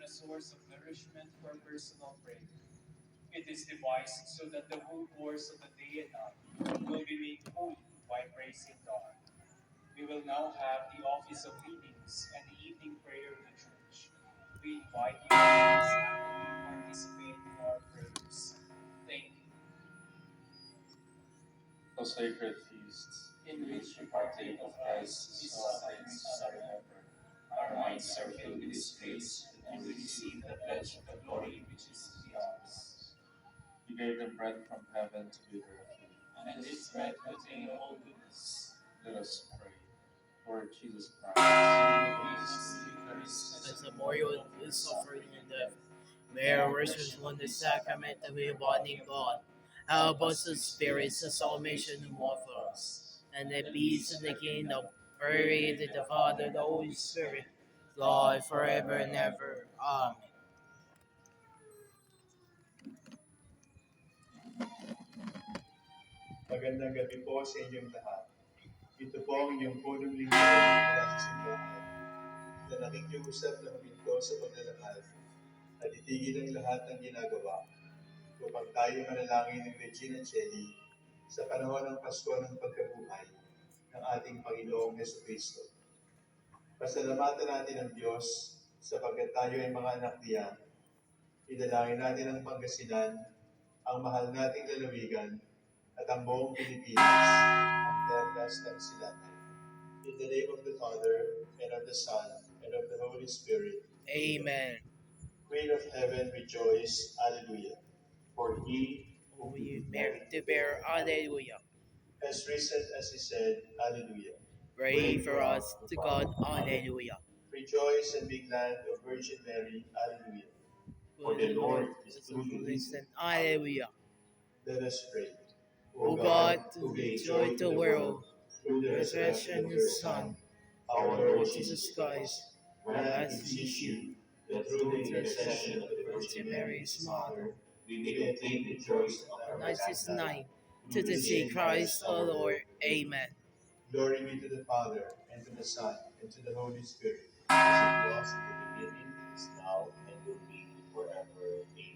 a source of nourishment for personal prayer. It is devised so that the whole course of the day and night will be made holy by praising God. We will now have the office of readings and the evening prayer of the church. We invite you to please actively participate in our prayers. Thank you. O sacred feasts, in which we partake of Christ's sufferings and remember, our minds are filled with His grace, and we receive the pledge of the glory which is to be ours. You gave them bread from heaven to be their food. And this bread contains all goodness. Let us pray. Lord Jesus Give Christ, us the Eucharist As a memorial of His suffering and death, may our worship on the sacrament of your body and blood, help us to spirits the salvation of all of us, and the peace of the kingdom, glory to the Father, the Holy Spirit, Lord, forever and ever. Amen. Magandang gabi po sa inyong lahat. Ito po ang inyong punong lingkod mula sa simbahan na nakikiusap na huminto sa paglalakad at itigil ang lahat ng ginagawa upang tayo manalangin ng Regina Coeli sa panahon ng Pasko ng pagkabuhay ng ating Panginoong Jesucristo. Pasalamatan natin ang Diyos sapagkat tayo ay mga anak niya. Idalangin natin ang Pangasinan, ang mahal nating lalawigan, at ang buong Pilipinas, ang perlas ng silatan. In the name of the Father, and of the Son, and of the Holy Spirit. Amen. Queen of Heaven, rejoice. Alleluia. For He Whom you merit to bear, Alleluia. has risen as He said, Alleluia. Pray for us to God, Alleluia. Rejoice and be glad, O Virgin Mary, Alleluia. For the Lord is truly risen. Alleluia. Let us pray. O God, who gave joy to the world through the resurrection of your Son, our Lord Jesus Christ, grant, as we beseech you, that through the intercession of the Virgin Mary, His Mother, we may obtain the joys of our Nicest life. 9, to the same Christ, our Lord. Amen. Glory be to the Father, and to the Son, and to the Holy Spirit, as it was in the beginning, is now, and will be forever. Amen.